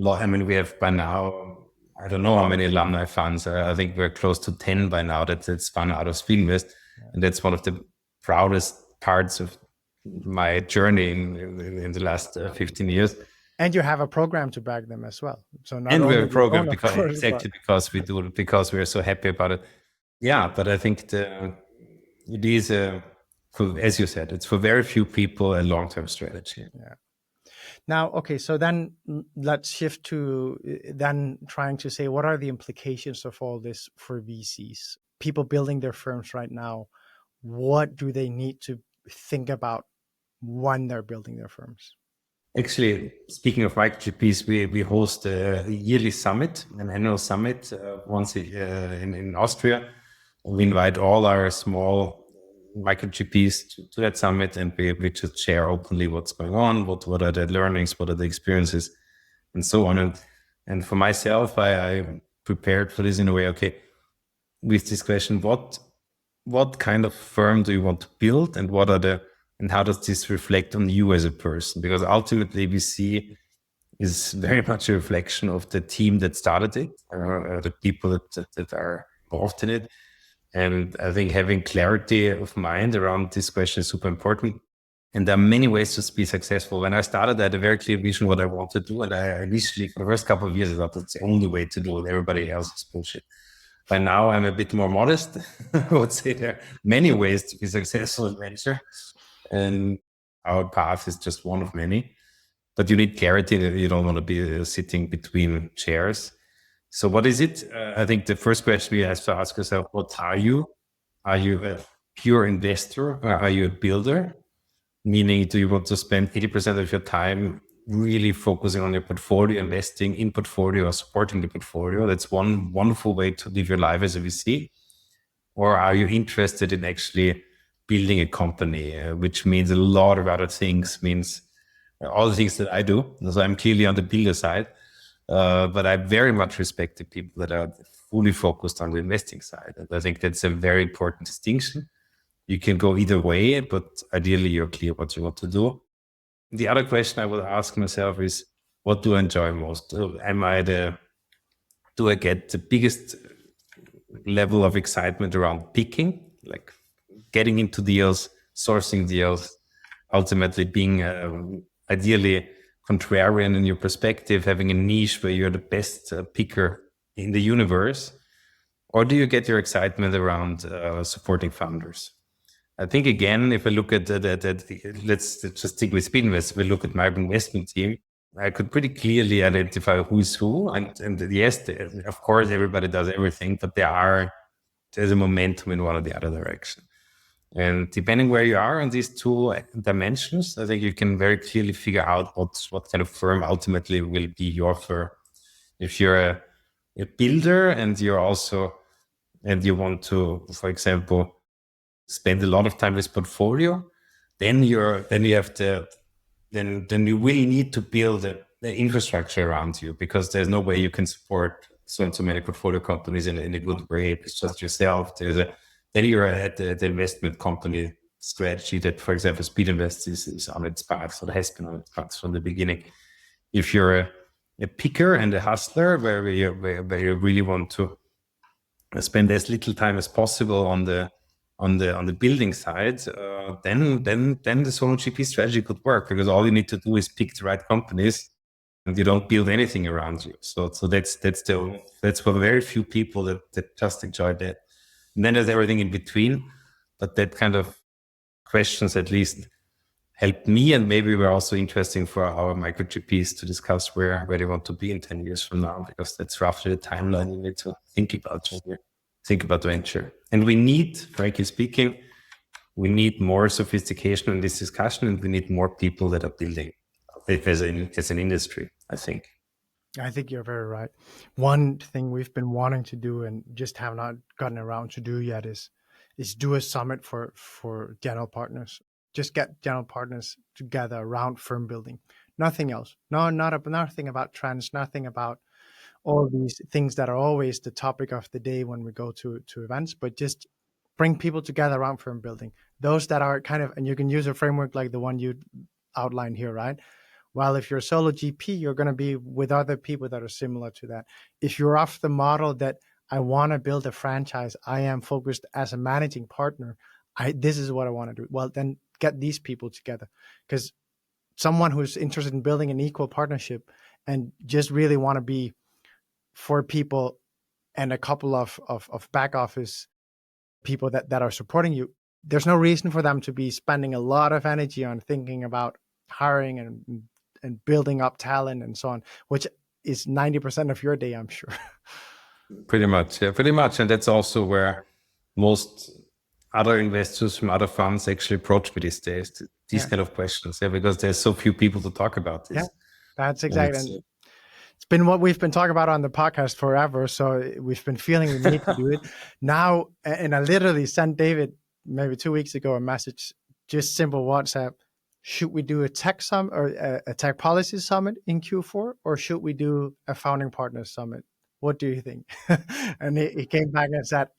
I mean, we have by now, I don't know how many alumni funds. I think we're close to 10 by now that's spun out of Speedinvest. And that's one of the proudest parts of my journey in the last 15 years. And you have a program to back them as well. So we have a program because we do it, because we're so happy about it. Yeah, but I think it is, as you said, it's for very few people a long-term strategy. Yeah. Now, okay, so then let's shift to then trying to say, what are the implications of all this for VCs? People building their firms right now, what do they need to think about when they're building their firms? Actually, speaking of micro GPs, we host a yearly summit, an annual summit once a year in Austria. We invite all our small micro GPs to that summit, and we just share openly what's going on, what are the learnings, what are the experiences, and so on. And for myself, I prepared for this in a way, okay, with this question, what kind of firm do you want to build, and how does this reflect on you as a person? Because ultimately VC is very much a reflection of the team that started it, the people that are involved in it. And I think having clarity of mind around this question is super important. And there are many ways to be successful. When I started, I had a very clear vision what I want to do. And I initially, for the first couple of years, I thought that's the only way to do it. Everybody else is bullshit. By now, I'm a bit more modest. I would say there are many ways to be successful in venture. And our path is just one of many. But you need clarity. You don't want to be sitting between chairs. So what is it? I think the first question we have to ask yourself, what are you? Are you a pure investor, or are you a builder? Meaning, do you want to spend 80% of your time really focusing on your portfolio, investing in portfolio or supporting the portfolio? That's one wonderful way to live your life as a VC. Or are you interested in actually building a company, which means a lot of other things, means all the things that I do. So I'm clearly on the builder side. But I very much respect the people that are fully focused on the investing side. And I think that's a very important distinction. You can go either way, but ideally you're clear what you want to do. The other question I would ask myself is, what do I enjoy most? Do I get the biggest level of excitement around picking, like getting into deals, sourcing deals, ultimately being ideally contrarian in your perspective, having a niche where you're the best picker in the universe? Or do you get your excitement around supporting founders? I think, again, if I look at let's just stick with Speedinvest. If we look at my investment team, I could pretty clearly identify who's who. And yes, of course, everybody does everything, but there's a momentum in one or the other direction. And depending where you are on these two dimensions, I think you can very clearly figure out what kind of firm ultimately will be your firm. If you're a builder and you want to, for example, spend a lot of time with portfolio, then you will need to build the infrastructure around you, because there's no way you can support so many portfolio companies in a good way. It's just yourself. Then you're at the investment company strategy that, for example, Speedinvest is on its path, or has been on its path from the beginning. If you're a picker and a hustler, where you really want to spend as little time as possible on the building side, then the solo GP strategy could work, because all you need to do is pick the right companies, and you don't build anything around you. So that's for very few people that just enjoy that. And then there's everything in between, but that kind of questions at least helped me, and maybe were also interesting for our micro GPs to discuss where they want to be in 10 years from now, because that's roughly the timeline you need to think about venture. And we need, frankly speaking, more sophistication in this discussion, and we need more people that are building it as an industry, I think. I think you're very right. One thing we've been wanting to do and just have not gotten around to do yet is do a summit for general partners. Just get general partners together around firm building. Nothing else. Nothing about trends, nothing about all these things that are always the topic of the day when we go to events, but just bring people together around firm building. Those that are kind of, and you can use a framework like the one you outlined here, right? Well, if you're a solo GP, you're going to be with other people that are similar to that. If you're off the model that I want to build a franchise, I am focused as a managing partner, this is what I want to do. Well, then get these people together, because someone who's interested in building an equal partnership and just really want to be 4 people and a couple of back office people that are supporting you, there's no reason for them to be spending a lot of energy on thinking about hiring and building up talent and so on, which is 90% of your day, I'm sure. Pretty much. And that's also where most other investors from other funds actually approach me these days, these kind of questions, because there's so few people to talk about this. Yeah, that's exactly. It's been what we've been talking about on the podcast forever. So we've been feeling the need to do it now. And I literally sent David maybe 2 weeks ago a message, just simple WhatsApp. Should we do a tech summit or a tech policy summit in Q4, or should we do a founding partners summit? What do you think? And he came back and said,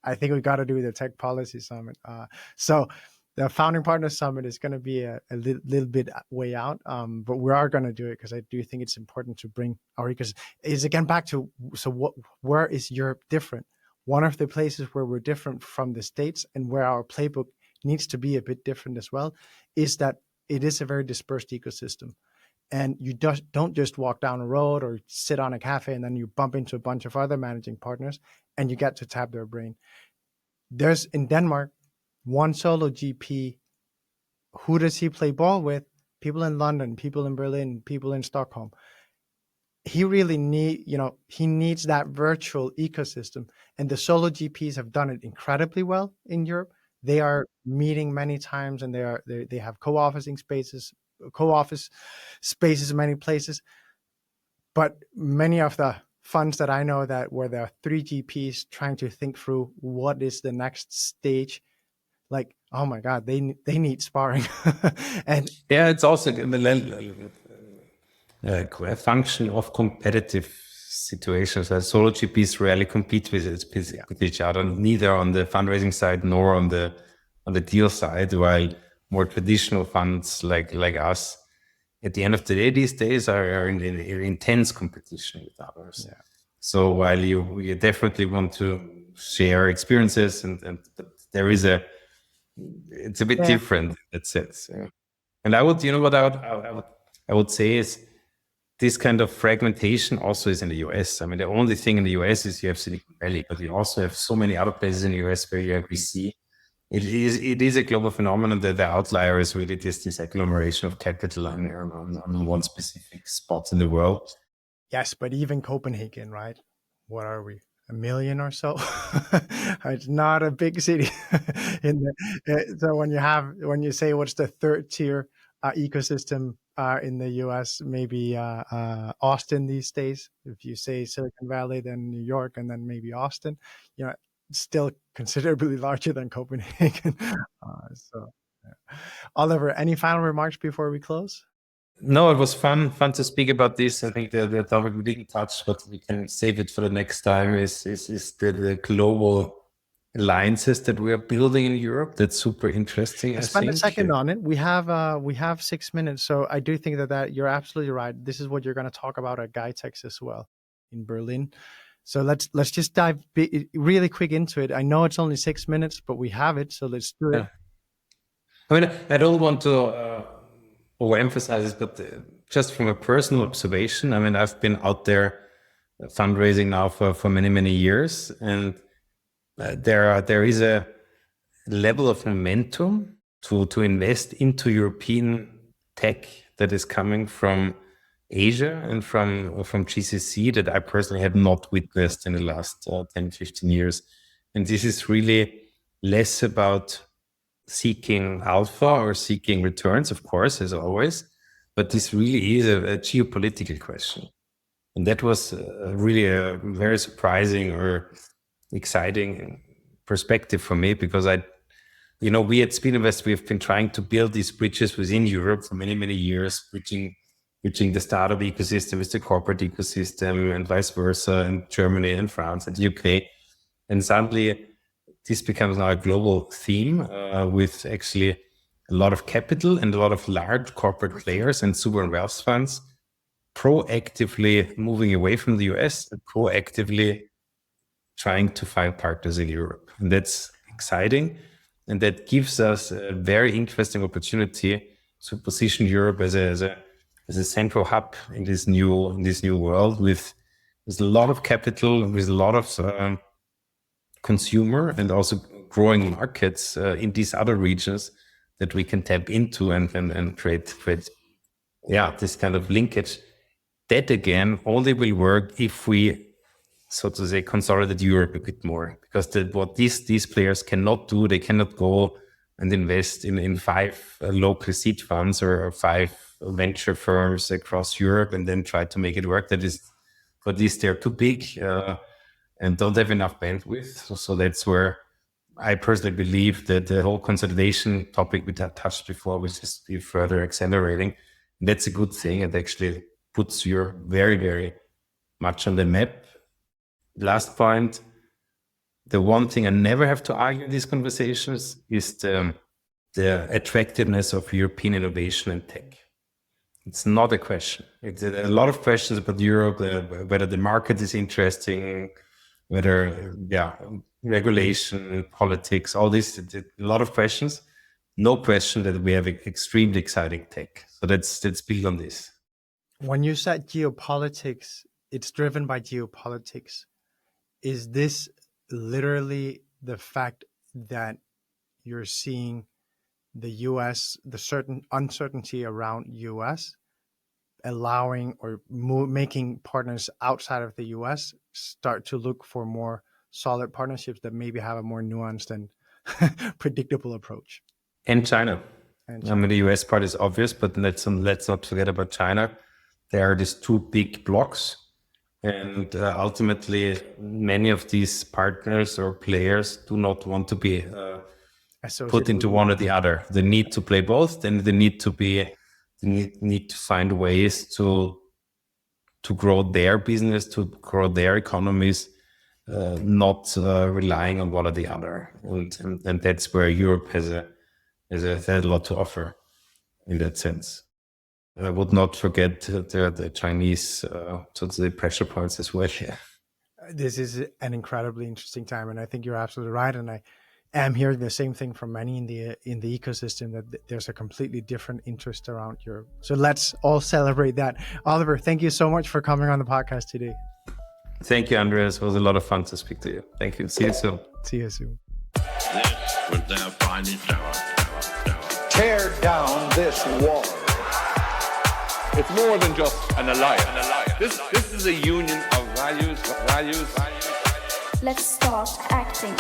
I think we got to do the tech policy summit. So the founding partners summit is going to be a little bit way out, but we are going to do it because I do think it's important to bring our ecosystem. Is again back to, where is Europe different? One of the places where we're different from the States and where our playbook needs to be a bit different as well is that it is a very dispersed ecosystem. And you don't just walk down a road or sit on a cafe and then you bump into a bunch of other managing partners and you get to tap their brain. There's in Denmark, one solo GP. Who does he play ball with? People in London, people in Berlin, people in Stockholm. He really needs that virtual ecosystem. And the solo GPs have done it incredibly well in Europe. They are meeting many times and they have co-office spaces in many places. But many of the funds that I know where there are 3 GPs trying to think through what is the next stage, like, oh my God, they need sparring. And yeah, it's also a function of competitive situations. Solo GPs rarely compete with each other, neither on the fundraising side nor on the deal side, while more traditional funds like us, at the end of the day, these days are in intense competition with others. Yeah. So while you definitely want to share experiences and there is it's a bit different in that sense. Yeah. And I would I would say is this kind of fragmentation also is in the US. I mean, the only thing in the US is you have Silicon Valley, but you also have so many other places in the US where you have VC. It is a global phenomenon that the outlier is really this agglomeration of capital on one specific spot in the world. Yes, but even Copenhagen, right? What are we? 1 million or so? It's not a big city. So when you say what's the third tier ecosystem in the US, maybe Austin these days. If you say Silicon Valley, then New York, and then maybe Austin, still considerably larger than Copenhagen. Oliver, any final remarks before we close? No, it was fun to speak about this. I think the topic we didn't touch, but we can save it for the next time, is the global alliances that we are building in Europe. That's super interesting. Spend a second on it. We have 6 minutes, so I do think that you're absolutely right. This is what you're going to talk about at GITEX as well in Berlin. So let's just dive really quick into it. I know it's only 6 minutes, but we have it, so let's do it. Yeah. I mean, I don't want to overemphasize it, but just from a personal observation, I mean, I've been out there fundraising now for many years, and there is a level of momentum to invest into European tech that is coming from Asia and from GCC that I personally have not witnessed in the last 10-15 years. And this is really less about seeking alpha or seeking returns, of course, as always, but this really is a geopolitical question. And that was really a very surprising or exciting perspective for me, because we at Speedinvest, we've been trying to build these bridges within Europe for many years, bridging the startup ecosystem with the corporate ecosystem and vice versa, in Germany and France and UK. And suddenly this becomes now a global theme with actually a lot of capital and a lot of large corporate players and sovereign wealth funds proactively moving away from the US and proactively trying to find partners in Europe. And that's exciting. And that gives us a very interesting opportunity to position Europe as a central hub in this new world with a lot of capital, with a lot of consumer and also growing markets in these other regions that we can tap into and create this kind of linkage. That again only will work if we, so to say, consolidate Europe a bit more, because what these players cannot do, they cannot go and invest in 5 local seed funds or 5 venture firms across Europe and then try to make it work. For this, they're too big and don't have enough bandwidth. So that's where I personally believe that the whole consolidation topic we touched before will just be further accelerating. And that's a good thing. It actually puts Europe very, very much on the map. Last point, the one thing I never have to argue in these conversations is the attractiveness of European innovation and tech. It's not a question. It's a lot of questions about Europe, whether the market is interesting, whether regulation, politics, all this, a lot of questions. No question that we have extremely exciting tech. So let's build on this. When you said geopolitics, it's driven by geopolitics. Is this literally the fact that you're seeing the US, the certain uncertainty around US, allowing or making partners outside of the US start to look for more solid partnerships that maybe have a more nuanced and predictable approach? And China. I mean, the US part is obvious, but let's not forget about China. There are these 2 big blocks. And ultimately, many of these partners or players do not want to be put into one or the other. They need to play both. Then they need to find ways to grow their business, to grow their economies, not relying on one or the other. And that's where Europe has a lot to offer in that sense. I would not forget the Chinese so to say pressure points as well. Yeah. This is an incredibly interesting time, and I think you're absolutely right. And I'm hearing the same thing from many in the ecosystem, that there's a completely different interest around Europe. So let's all celebrate that. Oliver, thank you so much for coming on the podcast today. Thank you, Andreas. It was a lot of fun to speak to you. Thank you. See you soon. See you soon. This was their finest hour. Tear down this wall. It's more than just an alliance. This is a union of values. Let's start acting.